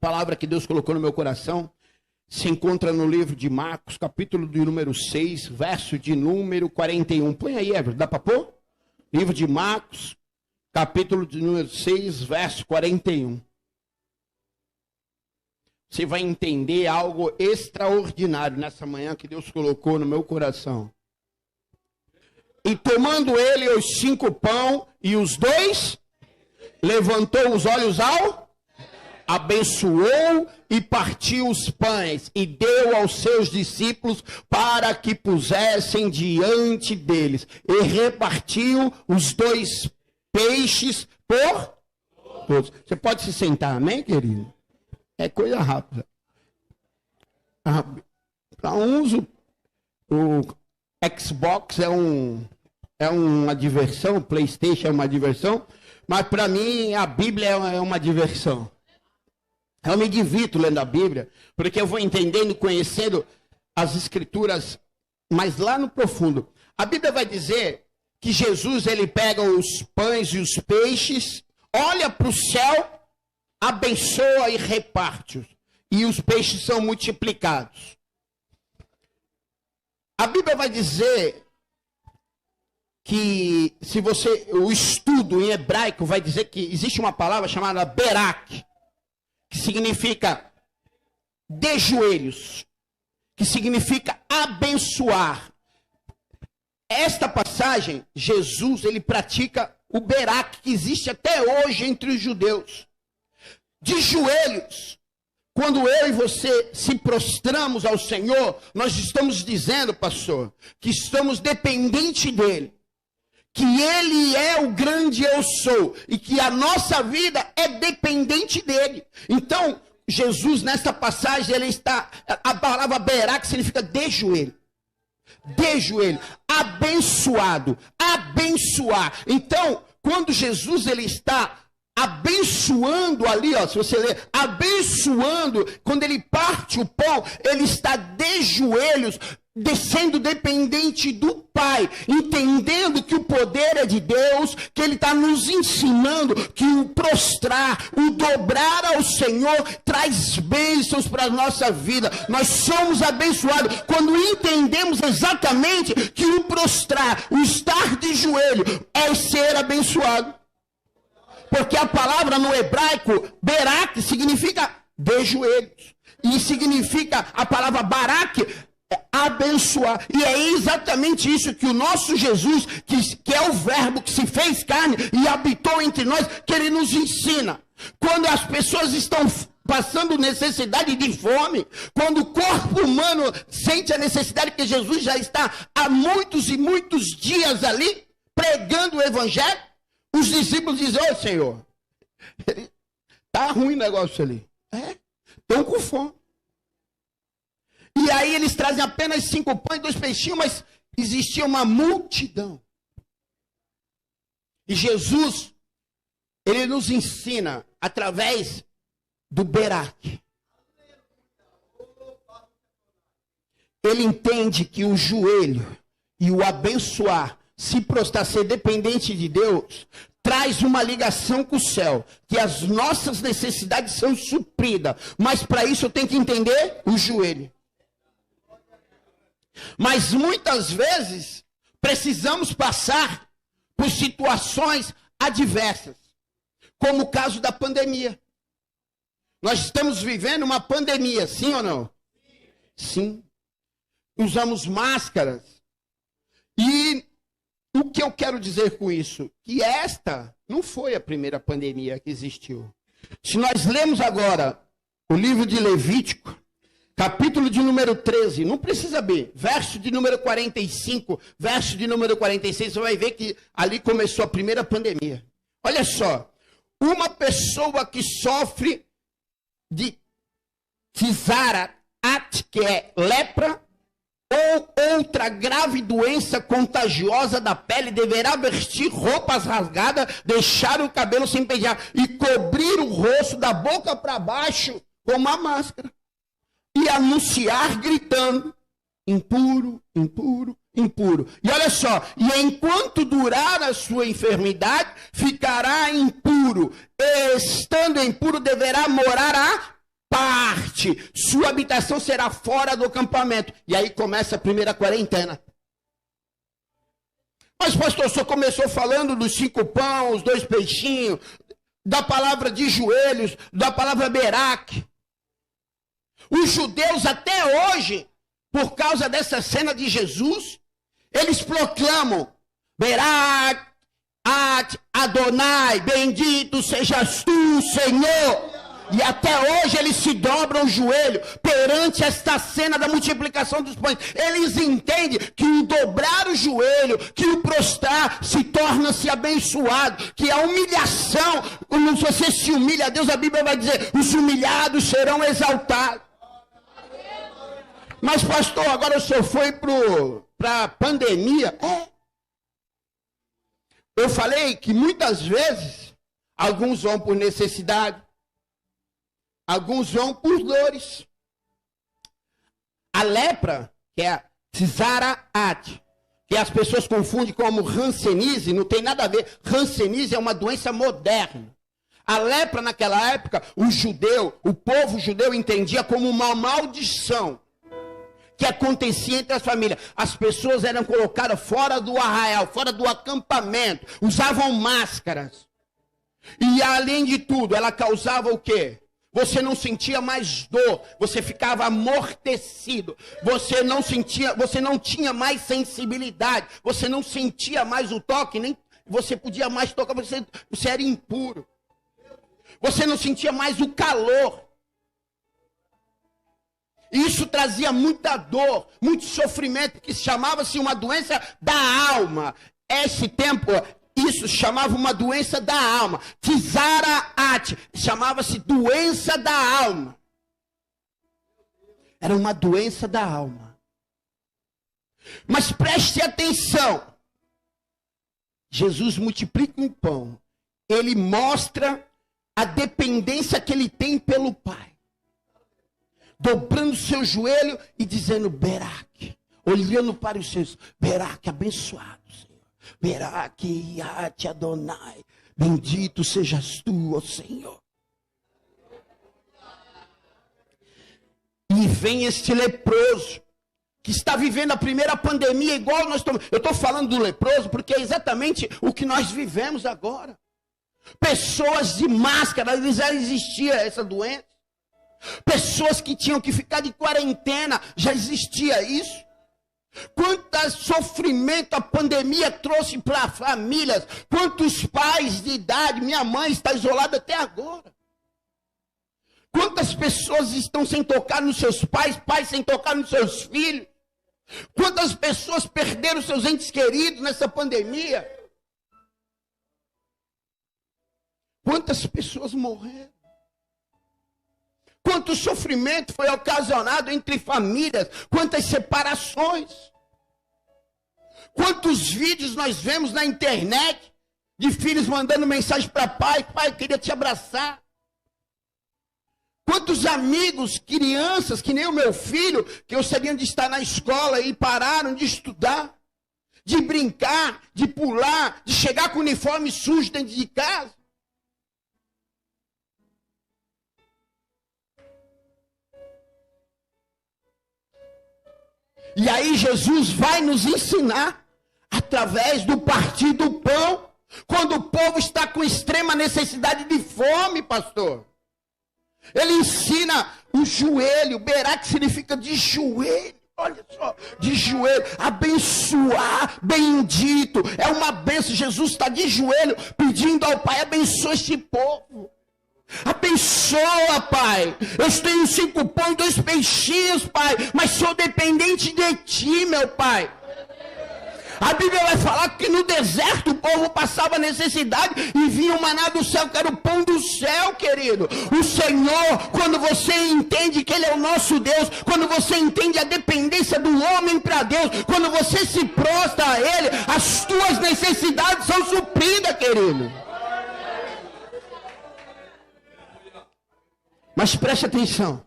palavra que Deus colocou no meu coração se encontra no livro de Marcos, capítulo de número 6, verso de número 41. Põe aí, Everton, dá para pôr? Livro de Marcos, capítulo de número 6, verso 41. Você vai entender algo extraordinário nessa manhã que Deus colocou no meu coração. E tomando ele os 5 pães e os 2, levantou os olhos ao, abençoou e partiu os pães e deu aos seus discípulos para que pusessem diante deles. E repartiu os 2 peixes por todos. Você pode se sentar, amém, querido? É coisa rápida. Para uns, o Xbox é uma diversão, o PlayStation é uma diversão, mas para mim a Bíblia é uma diversão. Eu me divirto lendo a Bíblia, porque eu vou entendendo, conhecendo as Escrituras, mas lá no profundo. A Bíblia vai dizer que Jesus, ele pega os pães e os peixes, olha para o céu, abençoa e reparte-os. E os peixes são multiplicados. A Bíblia vai dizer que, se você, o estudo em hebraico vai dizer que existe uma palavra chamada berak, que significa de joelhos, que significa abençoar. Esta passagem, Jesus, ele pratica o berak, que existe até hoje entre os judeus. De joelhos, quando eu e você se prostramos ao Senhor, nós estamos dizendo, pastor, que estamos dependentes dele. Que ele é o grande eu sou. E que a nossa vida é dependente dele. Então, Jesus, nesta passagem, ele está... A palavra berá, que significa de joelho. De joelho. Abençoado. Abençoar. Então, quando Jesus, ele está abençoando ali, ó, se você ler, abençoando, quando ele parte o pão, ele está de joelhos, descendo dependente do Pai, entendendo que o poder é de Deus, que ele está nos ensinando que o prostrar, o dobrar ao Senhor traz bênçãos para a nossa vida. Nós somos abençoados quando entendemos exatamente que o prostrar, o estar de joelho é ser abençoado. Porque a palavra no hebraico, berak, significa de joelhos. E significa a palavra barak, abençoar. E é exatamente isso que o nosso Jesus, que é o verbo que se fez carne e habitou entre nós, que ele nos ensina. Quando as pessoas estão passando necessidade de fome, quando o corpo humano sente a necessidade, que Jesus já está há muitos e muitos dias ali, pregando o evangelho, os discípulos dizem, ô Senhor, tá ruim o negócio ali. Estão com fome. E aí eles trazem apenas 5 pães e 2 peixinhos, mas existia uma multidão. E Jesus, ele nos ensina através do berak. Ele entende que o joelho e o abençoar, se prostrar, ser dependente de Deus, traz uma ligação com o céu, que as nossas necessidades são supridas, mas para isso eu tenho que entender o joelho. Mas muitas vezes precisamos passar por situações adversas, como o caso da pandemia. Nós estamos vivendo uma pandemia, sim ou não? Sim. Usamos máscaras. E o que eu quero dizer com isso? Que esta não foi a primeira pandemia que existiu. Se nós lemos agora o livro de Levítico, capítulo de número 13, não precisa ver, verso de número 45, verso de número 46, você vai ver que ali começou a primeira pandemia. Olha só, uma pessoa que sofre de Tzara, que é lepra, ou outra grave doença contagiosa da pele, deverá vestir roupas rasgadas, deixar o cabelo sem pentear e cobrir o rosto da boca para baixo com uma máscara. E anunciar gritando, impuro, impuro, impuro. E olha só, e enquanto durar a sua enfermidade, ficará impuro. E estando impuro, deverá morar parte, sua habitação será fora do acampamento. E aí começa a primeira quarentena. Mas pastor, o senhor começou falando dos 5 pães, 2 peixinhos, da palavra de joelhos, da palavra Beraque. Os judeus até hoje, por causa dessa cena de Jesus, eles proclamam Beraque, Adonai, bendito sejas tu, Senhor. E até hoje eles se dobram o joelho perante esta cena da multiplicação dos pães. Eles entendem que o dobrar o joelho, que o prostrar, se torna-se abençoado. Que a humilhação, quando você se humilha a Deus, a Bíblia vai dizer, os humilhados serão exaltados. Mas pastor, agora o senhor foi para a pandemia. Eu falei que muitas vezes, alguns vão por necessidade, alguns vão por dores. A lepra, que é a Tzaraat, que as pessoas confundem como hanseníase, não tem nada a ver. Hanseníase é uma doença moderna. A lepra naquela época, o povo judeu entendia como uma maldição que acontecia entre as famílias. As pessoas eram colocadas fora do arraial, fora do acampamento, usavam máscaras. E além de tudo, ela causava o quê? Você não sentia mais dor, você ficava amortecido, você não tinha mais sensibilidade, você não sentia mais o toque, nem você podia mais tocar, você era impuro. Você não sentia mais o calor. Isso trazia muita dor, muito sofrimento, que chamava-se uma doença da alma. Esse tempo, isso chamava uma doença da alma. Tzaraat, chamava-se doença da alma. Era uma doença da alma. Mas preste atenção. Jesus multiplica um pão. Ele mostra a dependência que ele tem pelo Pai. Dobrando seu joelho e dizendo Beraque, olhando para os seus, Beraque, abençoado, Senhor. Beraque, Yate Adonai, bendito sejas tu, ó Senhor. E vem este leproso, que está vivendo a primeira pandemia igual nós estamos. Eu estou falando do leproso porque é exatamente o que nós vivemos agora. Pessoas de máscara, já existia essa doença. Pessoas que tinham que ficar de quarentena, já existia isso. Quanto sofrimento a pandemia trouxe para famílias. Quantos pais de idade, minha mãe está isolada até agora. Quantas pessoas estão sem tocar nos seus pais, pais sem tocar nos seus filhos. Quantas pessoas perderam seus entes queridos nessa pandemia. Quantas pessoas morreram. Quanto sofrimento foi ocasionado entre famílias, quantas separações. Quantos vídeos nós vemos na internet de filhos mandando mensagem para pai, pai, eu queria te abraçar. Quantos amigos, crianças, que nem o meu filho, que gostariam de estar na escola e pararam de estudar, de brincar, de pular, de chegar com o uniforme sujo dentro de casa. E aí Jesus vai nos ensinar, através do partir do pão, quando o povo está com extrema necessidade de fome, pastor. Ele ensina o joelho, Beraque significa de joelho, olha só, de joelho, abençoar, bendito, é uma bênção. Jesus está de joelho pedindo ao Pai, abençoa este povo. Abençoa, Pai. Eu tenho 5 pães e 2 peixinhos, Pai, mas sou dependente de Ti, meu Pai. A Bíblia vai falar que no deserto o povo passava necessidade e vinha o maná do céu, que era o pão do céu, querido. O Senhor, quando você entende que Ele é o nosso Deus, quando você entende a dependência do homem para Deus, quando você se prostra a Ele, as tuas necessidades são supridas, querido. Mas preste atenção.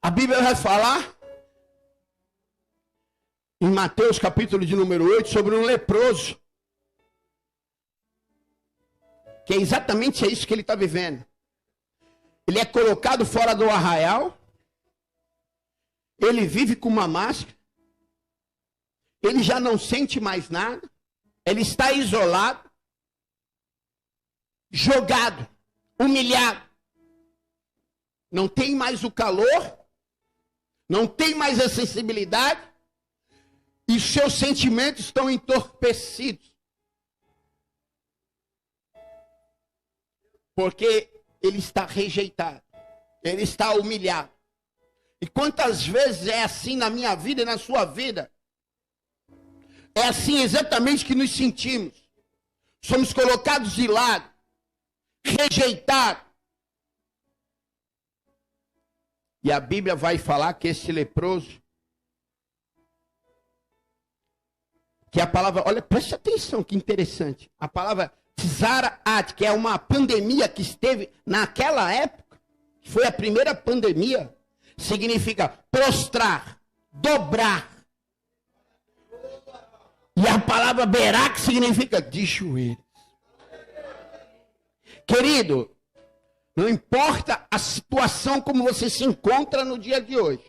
A Bíblia vai falar em Mateus capítulo de número 8 sobre um leproso. Que é exatamente isso que ele está vivendo. Ele é colocado fora do arraial. Ele vive com uma máscara. Ele já não sente mais nada. Ele está isolado, jogado, humilhado. Não tem mais o calor, não tem mais a sensibilidade, e seus sentimentos estão entorpecidos. Porque ele está rejeitado, ele está humilhado. E quantas vezes é assim na minha vida e na sua vida? É assim exatamente que nos sentimos. Somos colocados de lado, rejeitados. E a Bíblia vai falar que esse leproso, que a palavra, olha, preste atenção, que interessante. A palavra Tzara-At, que é uma pandemia que esteve naquela época, que foi a primeira pandemia, significa prostrar, dobrar. E a palavra Berak significa de joelhos. Querido, não importa a situação como você se encontra no dia de hoje.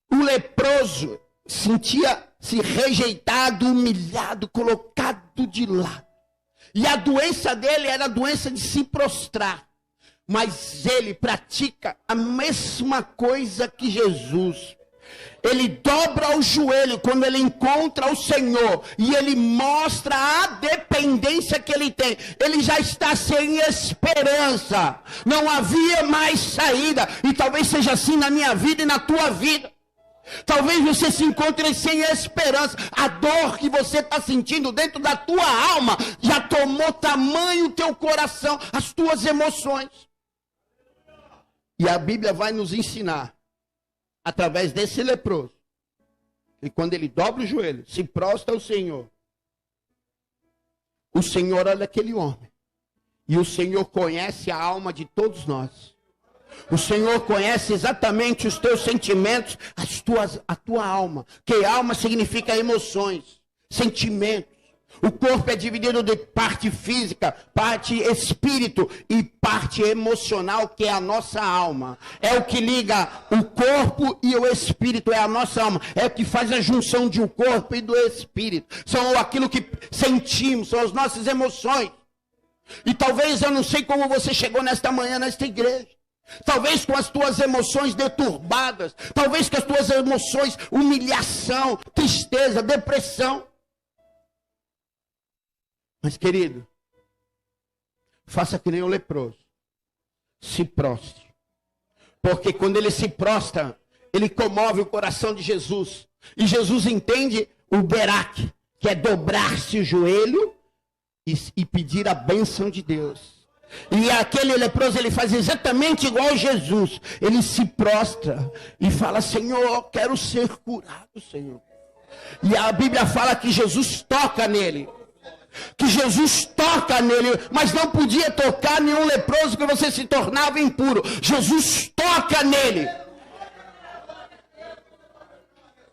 O leproso sentia-se rejeitado, humilhado, colocado de lado. E a doença dele era a doença de se prostrar. Mas ele pratica a mesma coisa que Jesus. Ele dobra o joelho quando ele encontra o Senhor. E ele mostra a dependência que ele tem. Ele já está sem esperança. Não havia mais saída. E talvez seja assim na minha vida e na tua vida. Talvez você se encontre sem esperança. A dor que você está sentindo dentro da tua alma já tomou tamanho o teu coração, as tuas emoções. E a Bíblia vai nos ensinar, através desse leproso, que quando ele dobra o joelho, se prostra ao Senhor, o Senhor olha aquele homem. E o Senhor conhece a alma de todos nós. O Senhor conhece exatamente os teus sentimentos, a tua alma. Que alma significa emoções, sentimentos. O corpo é dividido de parte física, parte espírito e parte emocional, que é a nossa alma. É o que liga o corpo e o espírito, é a nossa alma. É o que faz a junção de um corpo e do espírito. São aquilo que sentimos, são as nossas emoções. E talvez eu não sei como você chegou nesta manhã, nesta igreja. Talvez com as tuas emoções deturbadas, talvez com as tuas emoções, humilhação, tristeza, depressão. Mas querido, faça que nem o leproso, se prostre. Porque quando ele se prostra, ele comove o coração de Jesus. E Jesus entende o Berak, que é dobrar-se o joelho e pedir a bênção de Deus. E aquele leproso, ele faz exatamente igual a Jesus. Ele se prostra e fala: Senhor, quero ser curado, Senhor. E a Bíblia fala que Jesus toca nele. Que Jesus toca nele, mas não podia tocar nenhum leproso, que você se tornava impuro. Jesus toca nele.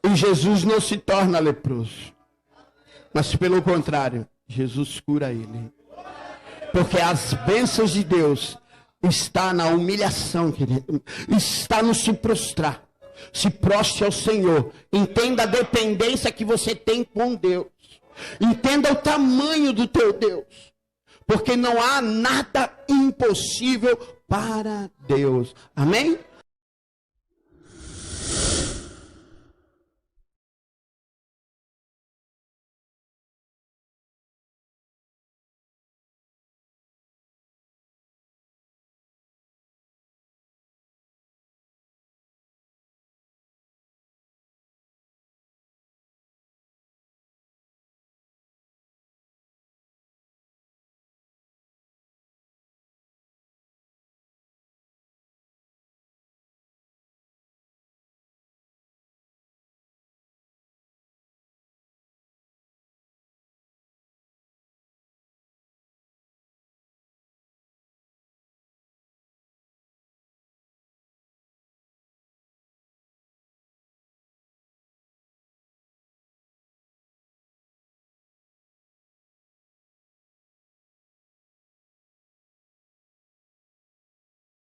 E Jesus não se torna leproso, mas pelo contrário, Jesus cura ele. Porque as bênçãos de Deus está na humilhação, querido. Está no se prostrar. Se prostre ao Senhor. Entenda a dependência que você tem com Deus. Entenda o tamanho do teu Deus. Porque não há nada impossível para Deus. Amém?